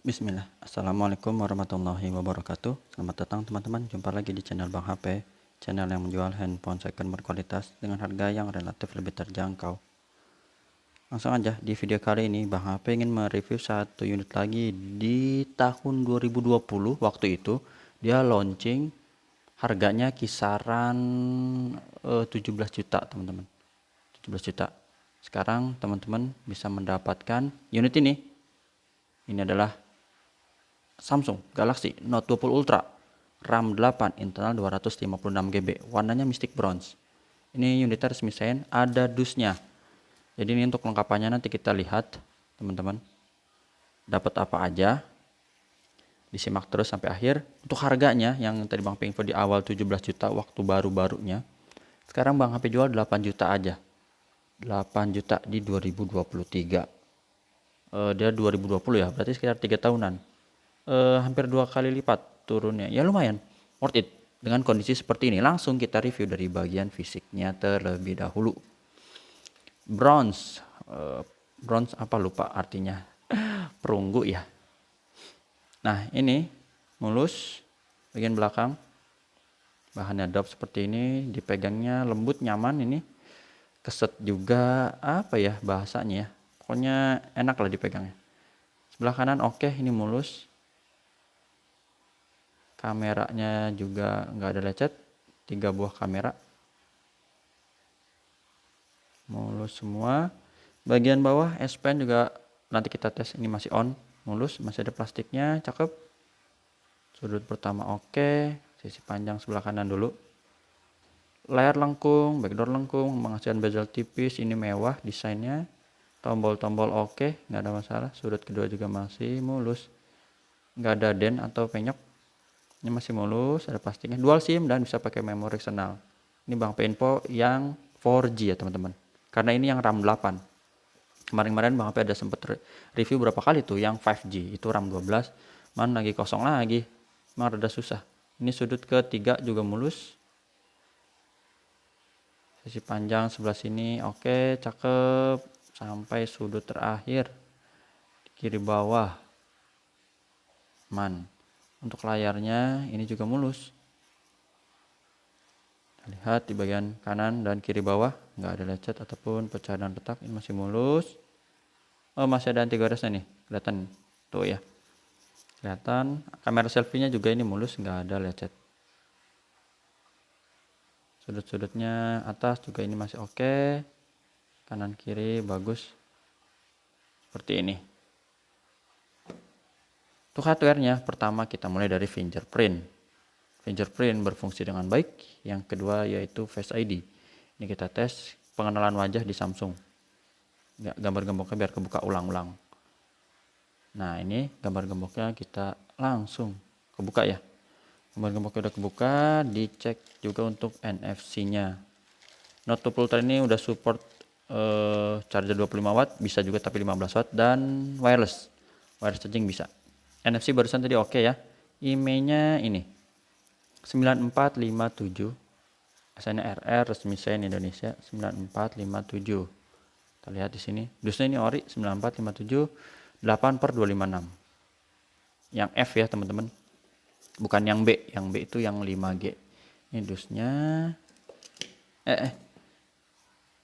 Bismillah. Assalamualaikum warahmatullahi wabarakatuh. Selamat datang teman-teman. Jumpa lagi di channel Bang HP, channel yang menjual handphone second berkualitas dengan harga yang relatif lebih terjangkau. Langsung aja, di video kali ini Bang HP ingin mereview satu unit lagi di tahun 2020. Waktu itu dia launching, harganya kisaran 17 juta teman-teman. 17 juta. Sekarang teman-teman bisa mendapatkan unit ini. Ini adalah Samsung Galaxy Note 20 Ultra, RAM 8, internal 256 GB, warnanya Mystic Bronze. Ini unitnya resmi Sen, ada dusnya. Jadi ini untuk lengkapannya nanti kita lihat, teman-teman. Dapat apa aja? Disimak terus sampai akhir. Untuk harganya yang tadi Bang P info di awal 17 juta waktu baru-barunya. Sekarang Bang HP jual 8 juta aja. 8 juta di 2023. Dia 2020 ya, berarti sekitar 3 tahunan. Hampir 2 kali lipat turunnya. Ya lumayan, worth it. Dengan kondisi seperti ini, langsung kita review dari bagian fisiknya terlebih dahulu. Bronze, bronze apa lupa artinya, perunggu ya. Nah ini mulus, bagian belakang, bahannya dop seperti ini, dipegangnya lembut nyaman ini, keset juga apa ya bahasanya ya, pokoknya enak lah dipegangnya. Sebelah kanan oke, ini mulus. Kameranya juga nggak ada lecet, 3 buah kamera, mulus semua. Bagian bawah S Pen juga nanti kita tes, ini masih on, mulus, masih ada plastiknya, cakep. Sudut pertama oke, sisi panjang sebelah kanan dulu. Layar lengkung, backdoor lengkung, menghasilkan bezel tipis, ini mewah desainnya. Tombol-tombol oke, nggak ada masalah. Sudut kedua juga masih mulus, nggak ada dent atau penyok. Ini masih mulus, ada plastiknya, dual SIM dan bisa pakai memori eksternal. Ini Bang Info yang 4G ya teman-teman. Karena ini yang RAM 8. Kemarin-kemarin Bang HP ada sempet review berapa kali tuh yang 5G, itu RAM 12. Mana lagi kosong lagi. Emang rada susah. Ini sudut ketiga juga mulus. Sisi panjang sebelah sini oke, cakep. Sampai sudut terakhir di kiri bawah. Untuk layarnya ini juga mulus. Lihat di bagian kanan dan kiri bawah nggak ada lecet ataupun pecah dan retak, ini masih mulus. Oh masih ada anti goresnya nih, kelihatan tuh ya, kelihatan. Kamera selfie-nya juga ini mulus, nggak ada lecet. Sudut-sudutnya atas juga ini masih oke, kanan kiri bagus seperti ini. Untuk hardware-nya, pertama kita mulai dari fingerprint. Fingerprint berfungsi dengan baik. Yang kedua yaitu Face ID. Ini kita tes pengenalan wajah di Samsung. Gambar gemboknya biar kebuka ulang-ulang. Nah ini gambar gemboknya kita langsung kebuka ya. Gambar gemboknya udah kebuka, dicek juga untuk NFC-nya. Note 20 Ultra ini udah support charger 25 watt, bisa juga tapi 15 watt, dan wireless charging bisa. NFC barusan tadi oke ya. IMEI-nya ini 9457, asalnya RR, resmi Sen Indonesia 9457. Kita lihat di sini, dusnya ini ori 9457 8/256. Yang F ya teman-teman, bukan yang B. Yang B itu yang 5G. Ini dusnya.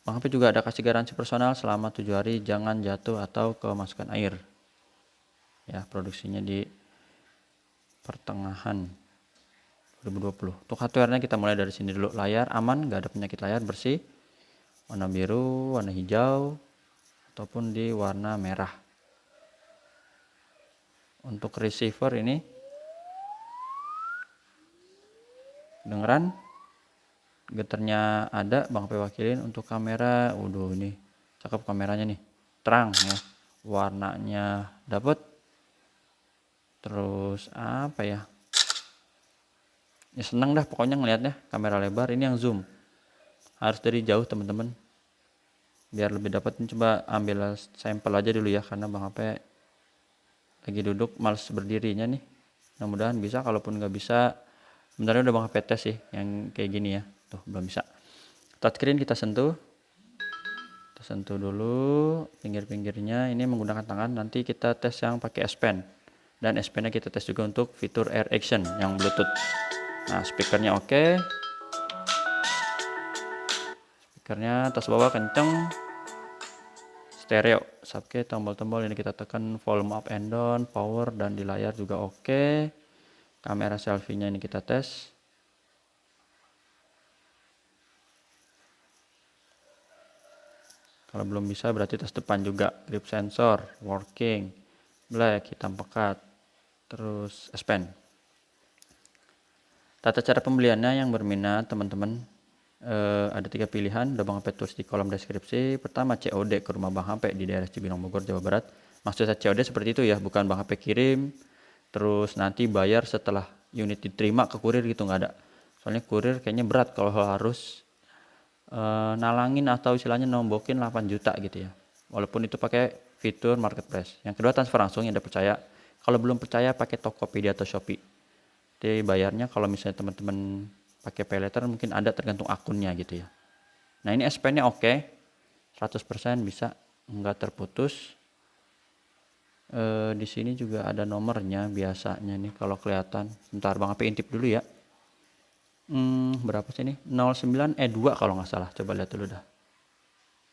Bang HP juga ada kasih garansi personal selama 7 hari, jangan jatuh atau kemasukan air. Ya, produksinya di pertengahan 2020. Untuk hardware-nya kita mulai dari sini dulu. Layar aman, nggak ada penyakit layar, bersih. Warna biru, warna hijau, ataupun di warna merah. Untuk receiver ini kedengeran, getarnya ada, Bang HP wakilin. Untuk kamera, ini cakep kameranya nih, terang ya, warnanya dapet. Terus apa ya, seneng dah pokoknya ngelihatnya. Kamera lebar, ini yang zoom harus dari jauh teman-teman biar lebih dapat. Coba ambil sampel aja dulu ya, karena Bang HP lagi duduk males berdirinya nih. Mudah-mudahan bisa, kalaupun nggak bisa sebenarnya udah Bang HP tes sih yang kayak gini ya. Tuh belum bisa. Touchscreen kita sentuh dulu pinggir-pinggirnya, ini menggunakan tangan. Nanti kita tes yang pakai S Pen. Dan S Pen-nya kita tes juga untuk fitur Air Action yang Bluetooth. Nah, speakernya oke. Speakernya atas bawah kenceng. Stereo. Oke, tombol-tombol ini kita tekan volume up and down, power, dan di layar juga oke. Kamera selfie-nya ini kita tes. Kalau belum bisa berarti tes depan juga. Grip sensor, working, black, hitam pekat, terus S Pen. Tata cara pembeliannya yang berminat teman-teman, ada 3 pilihan, udah Bang HP tulis di kolom deskripsi. Pertama, COD ke rumah Bang HP di daerah Cibinong, Bogor, Jawa Barat. Maksudnya COD seperti itu ya, bukan Bang HP kirim terus nanti bayar setelah unit diterima ke kurir gitu, nggak ada. Soalnya kurir kayaknya berat kalau harus nalangin atau istilahnya nombokin 8 juta gitu ya, walaupun itu pakai fitur marketplace. Yang kedua, transfer langsung yang udah percaya. Kalau belum percaya, pakai Tokopedia atau Shopee. Jadi bayarnya kalau misalnya teman-teman pakai paylater mungkin ada tergantung akunnya gitu ya. Nah, ini S Pen-nya oke, 100% bisa, nggak terputus. Di sini juga ada nomornya biasanya nih kalau kelihatan. Bentar Bang HP intip dulu ya. Berapa sih ini? 09E2 kalau nggak salah. Coba lihat dulu dah.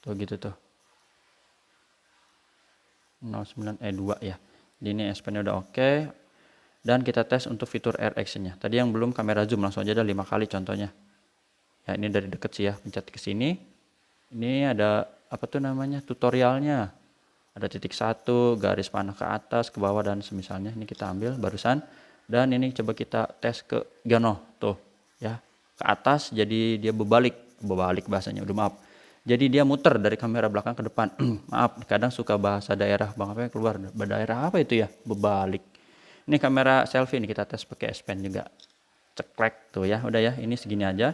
Tuh gitu tuh. 09E2 ya. Jadi ini S Pen-nya udah oke. Dan kita tes untuk fitur Air Action-nya. Tadi yang belum kamera zoom, langsung aja ada 5 kali contohnya. Ya, ini dari deket sih ya, pencet ke sini. Ini ada apa tuh namanya? Tutorialnya. Ada titik 1, garis panah ke atas, ke bawah, dan semisalnya. Ini kita ambil barusan. Dan ini coba kita tes ke Gano tuh ya. Ke atas jadi dia berbalik bahasanya, udah maaf. Jadi dia muter dari kamera belakang ke depan. Maaf, kadang suka bahasa daerah Bang apa keluar. Daerah apa itu ya? Berbalik. Ini kamera selfie ini kita tes pakai S Pen juga. Ceklek tuh ya, udah ya, ini segini aja.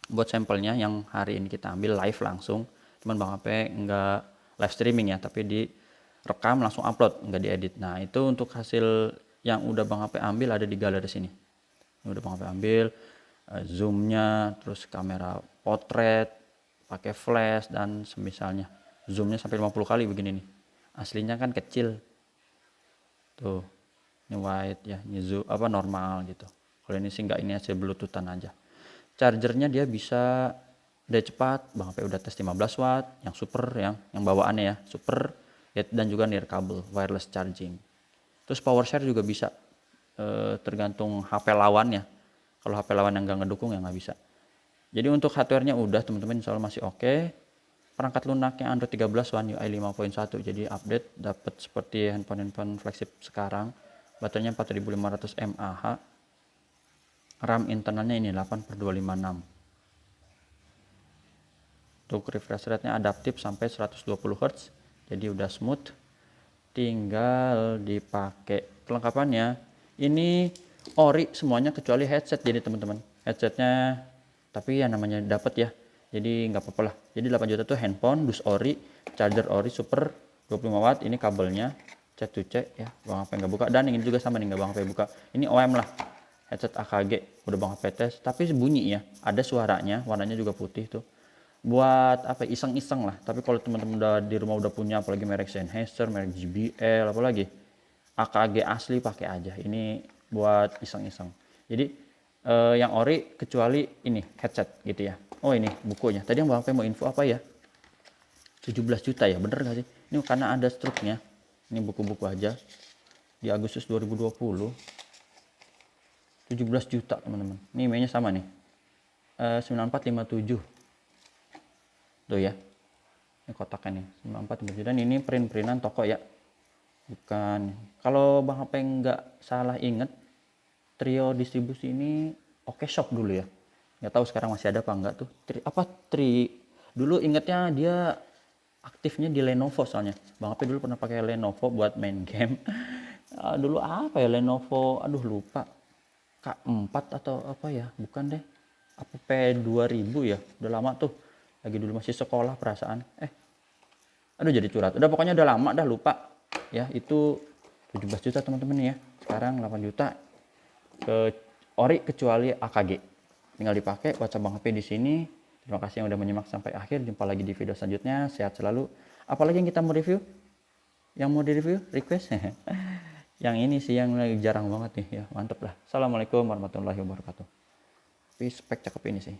Buat sampelnya yang hari ini kita ambil live langsung. Cuman Bang HP enggak live streaming ya, tapi direkam langsung upload, enggak diedit. Nah, itu untuk hasil yang udah Bang HP ambil ada di galeri sini. Ini udah Bang HP ambil, zoomnya, terus kamera potret, pakai flash dan semisalnya. Zoomnya sampai 50 kali begini nih. Aslinya kan kecil. Tuh. Ini wide ya, ini zoom apa normal gitu. Kalau ini sih enggak, ini hasil bluetoothan aja. Chargernya dia bisa udah cepat, Bang HP udah tes 15 watt, yang super yang bawaannya ya, super ya, dan juga near kabel wireless charging. Terus power share juga bisa, tergantung HP lawannya. Kalau HP lawan yang nggak ngedukung ya nggak bisa. Jadi untuk hardware-nya udah teman-teman, insya Allah masih oke. Perangkat lunaknya Android 13 One UI 5.1, jadi update dapat seperti handphone flagship sekarang. Baterainya 4500 mAh. RAM internalnya ini 8/256. Untuk refresh rate-nya adaptif sampai 120 Hz. Jadi udah smooth. Tinggal dipakai. Kelengkapannya ini ori semuanya kecuali headset jadi teman-teman. Headsetnya tapi ya namanya dapat ya. Jadi nggak apa-apa lah. Jadi 8 juta tuh handphone, dus ori, charger ori super 25 watt. Ini kabelnya C to C ya. Bang HP nggak buka. Dan ini juga sama nih, nggak Bang HP buka. Ini OM lah. Headset AKG udah Bang HP tes, tapi bunyi ya, ada suaranya, warnanya juga putih tuh. Buat apa, iseng-iseng lah. Tapi kalau teman-teman udah di rumah udah punya apalagi merek Sennheiser, merek JBL, apalagi AKG asli pakai aja. Ini buat iseng-iseng. Jadi yang ori kecuali ini headset gitu ya. Oh, ini bukunya. Tadi yang Bang HP mau info apa ya? 17 juta ya, bener gak sih? Ini karena ada struknya. Ini buku-buku aja. Di Agustus 2020. 17 juta teman-teman. Ini emailnya sama nih. 9457. Tuh ya. Ini kotaknya nih. 9457. Dan ini print-printan toko ya. Bukan. Kalau Bang HP nggak salah inget, Trio distribusi ini Oke Shop dulu ya. Nggak tahu sekarang masih ada apa enggak tuh. Dulu ingetnya dia aktifnya di Lenovo soalnya. Bang HP dulu pernah pakai Lenovo buat main game. Dulu apa ya Lenovo? Aduh lupa. K4 atau apa ya, bukan deh, apa P2000 ya, udah lama tuh, lagi dulu masih sekolah perasaan. Aduh jadi curhat, udah pokoknya udah lama dah lupa ya. Itu 17 juta teman-teman ya, sekarang 8 juta ke ori kecuali AKG, tinggal dipakai. WhatsApp Bang HP di sini. Terima kasih yang udah menyimak sampai akhir. Jumpa lagi di video selanjutnya, sehat selalu. Apalagi yang kita mau review, yang mau direview request Yang ini sih yang lagi jarang banget nih ya, mantep lah. Assalamualaikum warahmatullahi wabarakatuh. Tapi spek cakep ini sih.